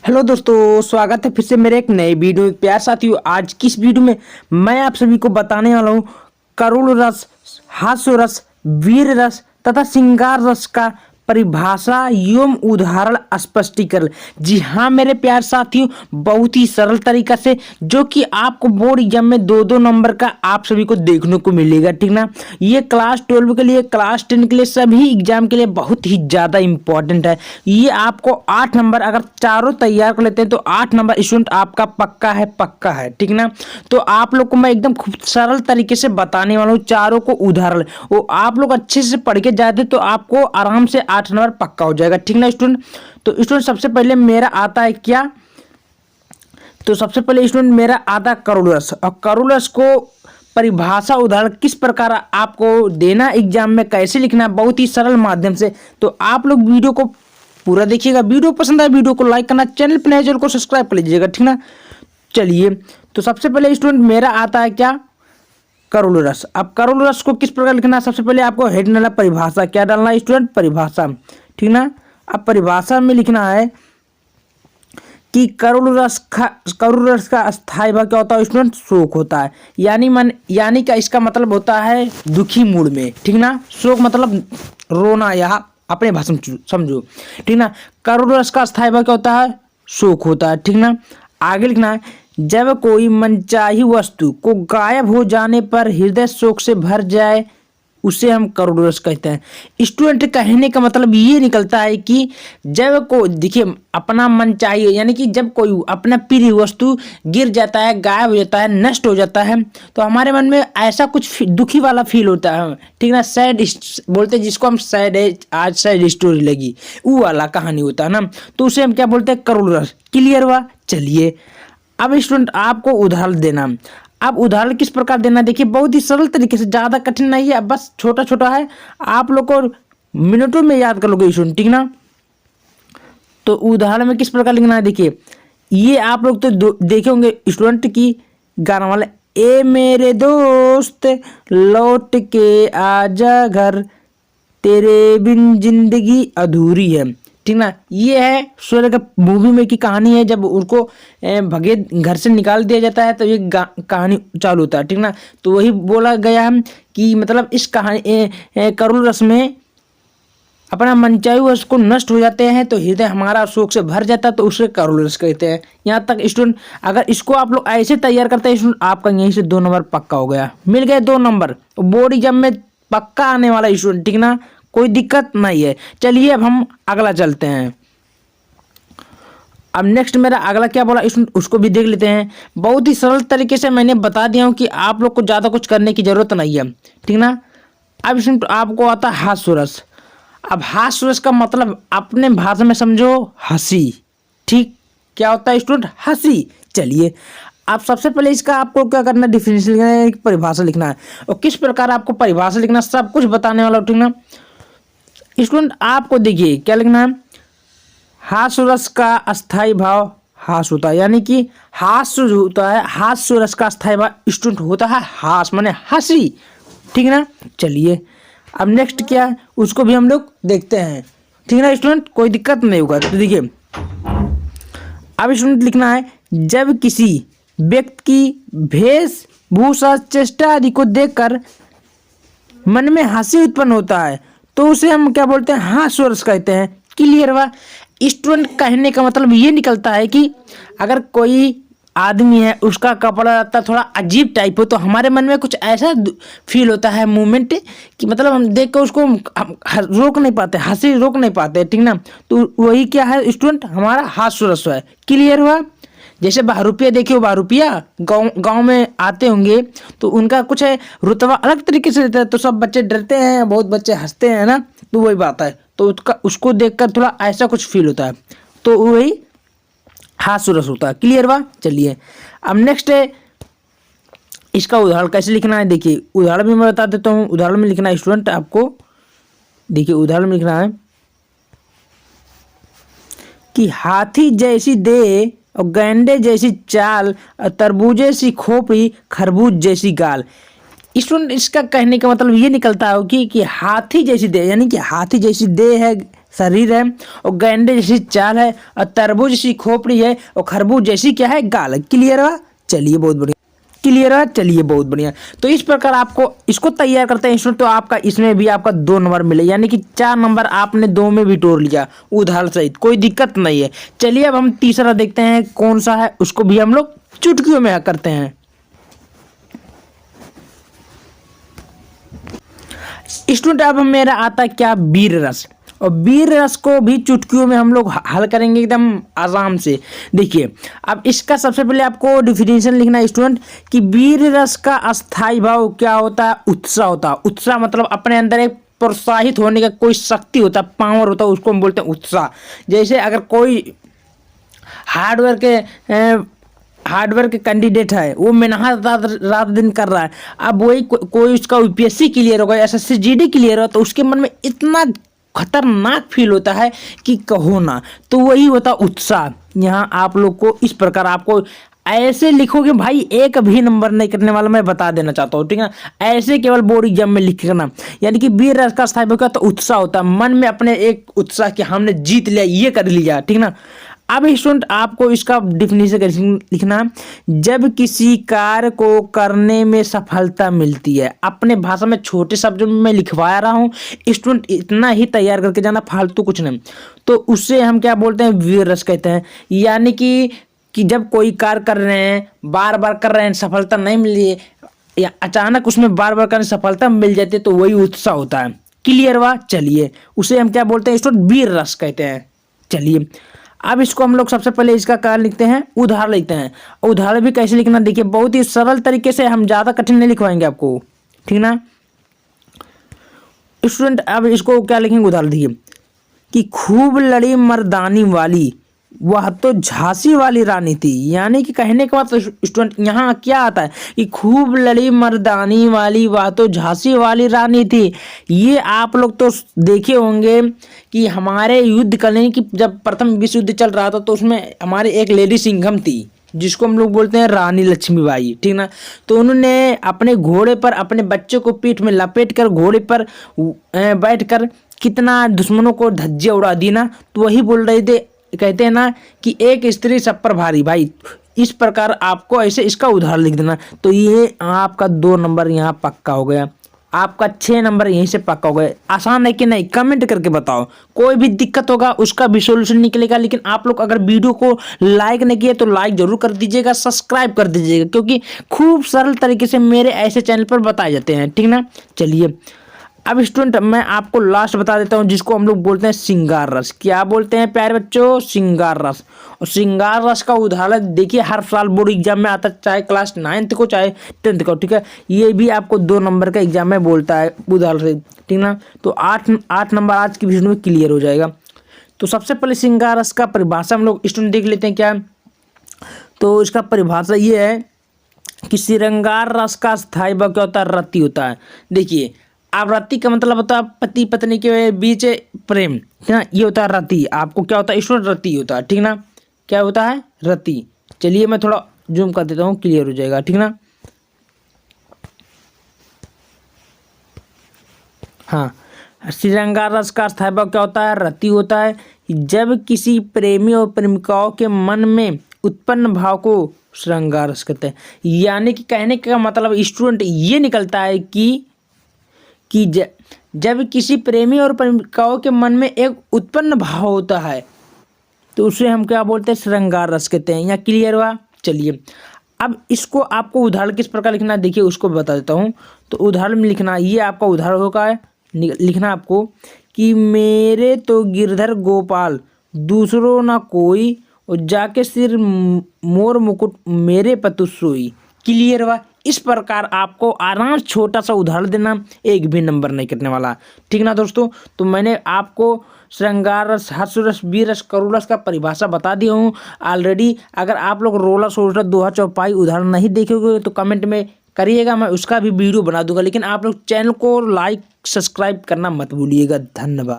Hello दोस्तों, स्वागत है फिर से मेरे एक नए वीडियो में। प्यार साथियों, आज की इस वीडियो में मैं आप सभी को बताने वाला हूँ करुण रस, हास्य रस, वीर रस तथा श्रृंगार रस का परिभाषा एवं उदाहरण स्पष्टीकरण। जी हाँ मेरे प्यार साथियों, बहुत ही सरल तरीका से, जो कि आपको बोर्ड एग्जाम में दो दो नंबर का आप सभी को देखने को मिलेगा, ठीक ना। ये क्लास 12 के लिए, क्लास 10 के लिए, सभी एग्जाम के लिए बहुत ही ज़्यादा इंपॉर्टेंट है। ये आपको 8 नंबर अगर चारों तैयार कर लेते हैं तो 8 नंबर स्टूडेंट आपका पक्का है, ठीक ना। तो आप लोग को मैं एकदम खूब सरल तरीके से बताने वाला हूँ चारों को उदाहरण। वो आप लोग अच्छे से पढ़ के जाते तो आपको आराम से 8 नंबर पक्का हो जाएगा, ठीक ना स्टूडेंट। तो स्टूडेंट सबसे पहले मेरा आता है क्या, तो सबसे पहले स्टूडेंट मेरा आता है करुण रस। और करुण रस को परिभाषा उदाहरण किस प्रकार आपको देना, एग्जाम में कैसे लिखना है, बहुत ही सरल माध्यम से। तो आप लोग वीडियो को पूरा देखिएगा। वीडियो पसंद आए वीडियो को लाइक करना, चैनल पर नए चैनल को सब्सक्राइब कर लीजिएगा, ठीक ना। चलिए, तो सबसे पहले स्टूडेंट मेरा आता है क्या, करुण रस। अब करुण रस को किस प्रकार लिखना है, सबसे पहले आपको हेड डालना, परिभाषा क्या डालना है स्टूडेंट, परिभाषा, ठीक ना। अब परिभाषा में लिखना है कि करुण रस का स्थायी भाव क्या होता है स्टूडेंट, शोक होता है। यानी का इसका मतलब होता है दुखी मूड में, ठीक ना। शोक मतलब रोना, या अपने भाषा में समझो, ठीक ना। करुण रस का स्थायी भाव क्या होता है, शोक होता है, ठीक ना। आगे लिखना है, जब कोई मनचाही वस्तु को गायब हो जाने पर हृदय शोक से भर जाए उसे हम करुण रस कहते हैं। स्टूडेंट कहने का मतलब ये निकलता है कि जब को देखिए अपना मन चाहिए, यानी कि जब कोई अपना प्रिय वस्तु गिर जाता है, गायब हो जाता है, नष्ट हो जाता है, तो हमारे मन में ऐसा कुछ दुखी वाला फील होता है, ठीक ना। सैड बोलते हैं जिसको हम, सैड है आज सैड स्टोरी लगी, वो वाला कहानी होता है ना, तो उसे हम क्या बोलते हैं, करुण रस। क्लियर हुआ। चलिए, अब स्टूडेंट आपको उदाहरण देना। अब उदाहरण किस प्रकार देना, देखिए बहुत ही सरल तरीके से, ज़्यादा कठिन नहीं है, बस छोटा छोटा है, आप लोग को मिनटों में याद कर लोगे स्टूडेंट, ठीक ना। तो उदाहरण में किस प्रकार लिखना है, देखिए ये आप लोग तो देखे होंगे स्टूडेंट की गाना वाला, ए मेरे दोस्त लौट के आजा घर, तेरे बिन जिंदगी अधूरी है, ठीक ना। ये है सूर्य का मूवी में की कहानी है, जब उनको भगे घर से निकाल दिया जाता है तो ये कहानी चालू होता है, ठीक ना। तो वही बोला गया है कि मतलब इस कहानी करुण रस में अपना मनचाही उसको नष्ट हो जाते हैं तो हृदय हमारा शोक से भर जाता है, तो उसे करुण रस कहते हैं। यहाँ तक स्टूडेंट अगर इसको आप लोग ऐसे तैयार करते हैं स्टूडेंट, आपका यहीं से 2 नंबर पक्का हो गया, मिल गए 2 नंबर, बोर्ड एग्जाम में पक्का आने वाला स्टूडेंट, ठीक ना, कोई दिक्कत नहीं है। चलिए अब हम अगला चलते हैं। अब नेक्स्ट मेरा अगला क्या बोला उसको भी देख लेते हैं। बहुत ही सरल तरीके से मैंने बता दिया हूँ कि आप लोग को ज़्यादा कुछ करने की जरूरत नहीं है, ठीक ना। अब इसमें आपको आता है हास्य रस। अब हास्य रस का मतलब अपने भाषा में समझो, हंसी, ठीक। क्या होता है स्टूडेंट, हंसी। चलिए, आप सबसे पहले इसका आपको क्या करना है, डिफिनेशन लिखना है, परिभाषा लिखना है, और किस प्रकार आपको परिभाषा लिखना, सब कुछ बताने वाला, ठीक ना। स्टूडेंट आपको देखिए क्या लिखना है, हास्य रस का अस्थाई भाव हास होता है, यानी कि हास्य जो होता है, हास्य रस का अस्थाई भाव स्टूडेंट होता है हास, माने हंसी, ठीक ना। चलिए, अब नेक्स्ट क्या है उसको भी हम लोग देखते हैं, ठीक ना स्टूडेंट, कोई दिक्कत नहीं होगा। तो देखिए अब स्टूडेंट लिखना है, जब किसी व्यक्ति की वेशभूषा, चेष्टा आदि को देखकर मन में हंसी उत्पन्न होता है तो उसे हम क्या बोलते हैं, हास्य रस कहते हैं। क्लियर हुआ। स्टूडेंट कहने का मतलब ये निकलता है कि अगर कोई आदमी है, उसका कपड़ा लत्ता थोड़ा अजीब टाइप हो, तो हमारे मन में कुछ ऐसा फील होता है, मूवमेंट, कि मतलब हम देख कर उसको रोक नहीं पाते, हंसी रोक नहीं पाते, ठीक ना। तो वही क्या है स्टूडेंट, हमारा हास्य रस है। क्लियर हुआ। जैसे बहरूपिया देखिए, बहरूपिया गांव में आते होंगे तो उनका कुछ है रुतबा अलग तरीके से रहता है, तो सब बच्चे डरते हैं, बहुत बच्चे हंसते हैं ना, तो वही बात है। तो उसको देखकर थोड़ा ऐसा कुछ फील होता है, तो वही हास्य रस होता है। क्लियर हुआ। चलिए, अब नेक्स्ट है इसका उदाहरण कैसे लिखना है। देखिए उदाहरण भी मैं बता देता हूँ। उदाहरण में लिखना है स्टूडेंट आपको, देखिए उदाहरण में लिखना है कि हाथी जैसी देह और गैंडे जैसी चाल, तरबूजे सी खोपड़ी, खरबूज जैसी गाल। स्टूडेंट इसका कहने का मतलब ये निकलता है कि हाथी जैसी देह, यानी कि हाथी जैसी देह है, शरीर है और गैंडे जैसी चाल है और तरबूज जैसी खोपड़ी है और खरबूज जैसी क्या है गाल। क्लियर है? चलिए बहुत बढ़िया। क्लियर है? चलिए बहुत बढ़िया। तो इस प्रकार आपको इसको तैयार करते हैं स्टूडेंट, तो आपका इसमें भी आपका 2 नंबर मिले, यानी कि 4 नंबर आपने 2 में भी तोड़ लिया उदाहरण सहित, कोई दिक्कत नहीं है। चलिए अब हम तीसरा देखते हैं कौन सा है, उसको भी हम लोग चुटकियों में करते हैं। स्टूडेंट अब मेरा आता है क्या, वीर रस, और वीर रस को भी चुटकियों में हम लोग हल करेंगे एकदम आराम से। देखिए अब इसका सबसे पहले आपको डिफिनेशन लिखना है स्टूडेंट कि वीर रस का अस्थाई भाव क्या होता है, उत्साह होता है। उत्साह मतलब अपने अंदर एक प्रोत्साहित होने का कोई शक्ति होता है, पावर होता है, उसको हम बोलते हैं उत्साह। जैसे अगर कोई हार्डवेयर के कैंडिडेट है, वो मेहनत रात दिन कर रहा है, अब वही कोई उसका यूपीएससी क्लियर होगा, एसएससी जीडी क्लियर हो, तो उसके मन में इतना खतरनाक फील होता है कि कहो ना, तो वही होता उत्साह। यहाँ आप लोग को इस प्रकार आपको ऐसे लिखोगे भाई, एक भी नंबर नहीं करने वाला, मैं बता देना चाहता हूँ, ठीक है। ऐसे केवल बोर्ड एग्जाम में लिखना, यानी कि वीर रस का स्थायी का तो उत्साह होता है, मन में अपने एक उत्साह कि हमने जीत लिया, ये कर लिया, ठीक ना। अब स्टूडेंट आपको इसका डिफिनेशन लिखना, जब किसी कार्य को करने में सफलता मिलती है। अपने भाषा में छोटे शब्दों में मैं लिखवा रहा हूँ स्टूडेंट, इतना ही तैयार करके जाना, फालतू कुछ नहीं। तो उससे हम क्या बोलते हैं, वीर रस कहते हैं। यानी कि जब कोई कार्य कर रहे हैं, बार बार कर रहे हैं, सफलता नहीं मिली है, या अचानक उसमें बार बार करने सफलता मिल जाती है, तो वही उत्साह होता है। क्लियर हुआ? चलिए उसे हम क्या बोलते हैं स्टूडेंट, वीर रस कहते हैं। चलिए अब इसको हम लोग सबसे पहले इसका कारण लिखते हैं, उदाहरण लिखते हैं। उदाहरण भी कैसे लिखना, देखिए बहुत ही सरल तरीके से, हम ज्यादा कठिन नहीं लिखवाएंगे आपको, ठीक ना स्टूडेंट। अब इसको क्या लिखेंगे, उदाहरण देखिए कि खूब लड़ी मर्दानी वाली वह तो झांसी वाली रानी थी। यानी कि कहने के बाद स्टूडेंट यहाँ क्या आता है कि खूब लड़ी मर्दानी वाली वह तो झांसी वाली रानी थी। ये आप लोग तो देखे होंगे कि हमारे युद्ध कालीन की जब प्रथम विश्व युद्ध चल रहा था, तो उसमें हमारी एक लेडी सिंघम थी, जिसको हम लोग बोलते हैं रानी लक्ष्मीबाई, ठीक ना। तो उन्होंने अपने घोड़े पर अपने बच्चों को पीठ में लपेट कर घोड़े पर बैठ कर कितना दुश्मनों को धज्जियां उड़ा दी ना। तो वही बोल रहे थे, कहते हैं ना कि एक स्त्री सब पर भारी। भाई इस प्रकार आपको ऐसे इसका उदाहरण लिख देना, तो ये आपका 2 नंबर यहाँ पक्का हो गया, आपका 6 नंबर यहीं से पक्का हो गया। आसान है कि नहीं, कमेंट करके बताओ। कोई भी दिक्कत होगा उसका भी सोल्यूशन निकलेगा। लेकिन आप लोग अगर वीडियो को लाइक नहीं किए तो लाइक जरूर कर दीजिएगा, सब्सक्राइब कर दीजिएगा, क्योंकि खूब सरल तरीके से मेरे ऐसे चैनल पर बताए जाते हैं, ठीक ना। चलिए अब स्टूडेंट मैं आपको लास्ट बता देता हूँ, जिसको हम लोग बोलते हैं श्रृंगार रस। क्या बोलते हैं प्यारे बच्चों, श्रृंगार रस। और श्रृंगार रस का उदाहरण देखिए हर साल बोर्ड एग्जाम में आता है, चाहे क्लास 9th को चाहे 10th को, ठीक है। ये भी आपको 2 नंबर का एग्जाम में बोलता है उदाहरण से, ठीक ना। तो 8 नंबर आज की वीडियो में क्लियर हो जाएगा। तो सबसे पहले श्रृंगार रस का परिभाषा हम लोग स्टूडेंट देख लेते हैं क्या। तो इसका परिभाषा ये है कि श्रृंगार रस का स्थायी भाव क्या होता है, रति होता है। देखिए अब रति का मतलब होता है पति पत्नी के बीच प्रेम, ठीक ना, ये होता है रति। आपको क्या होता है स्टूडेंट, रति होता है, ठीक ना। क्या होता है, रति। चलिए मैं थोड़ा जूम कर देता हूँ, क्लियर हो जाएगा, ठीक ना। हाँ, श्रृंगार रस का स्थायी भाव क्या होता है, रति होता है। जब किसी प्रेमी और प्रेमिकाओं के मन में उत्पन्न भाव को श्रृंगार रस कहते हैं। यानी कि कहने का मतलब स्टूडेंट ये निकलता है कि जब किसी प्रेमी और प्रेमिकाओं के मन में एक उत्पन्न भाव होता है, तो उसे हम क्या बोलते हैं, श्रृंगार रस कहते हैं। यहाँ क्लियर हुआ? चलिए अब इसको आपको उदाहरण किस प्रकार लिखना है, देखिए उसको बता देता हूँ। तो उदाहरण में लिखना, ये आपका उदाहरण होगा, लिखना आपको कि मेरे तो गिरधर गोपाल दूसरों ना कोई, और जाके सिर मोर मुकुट मेरे पतु सोई। क्लियर हुआ? इस प्रकार आपको आराम छोटा सा उदाहरण देना, एक भी नंबर नहीं कटने वाला, ठीक ना दोस्तों। तो मैंने आपको श्रृंगार रस, हास्य रस, वीर रस, करुण रस का परिभाषा बता दिया हूँ ऑलरेडी। अगर आप लोग रोला सोच दोहा चौपाई उदाहरण नहीं देखोगे तो कमेंट में करिएगा, मैं उसका भी वीडियो बना दूंगा। लेकिन आप लोग चैनल को लाइक सब्सक्राइब करना मत भूलिएगा। धन्यवाद।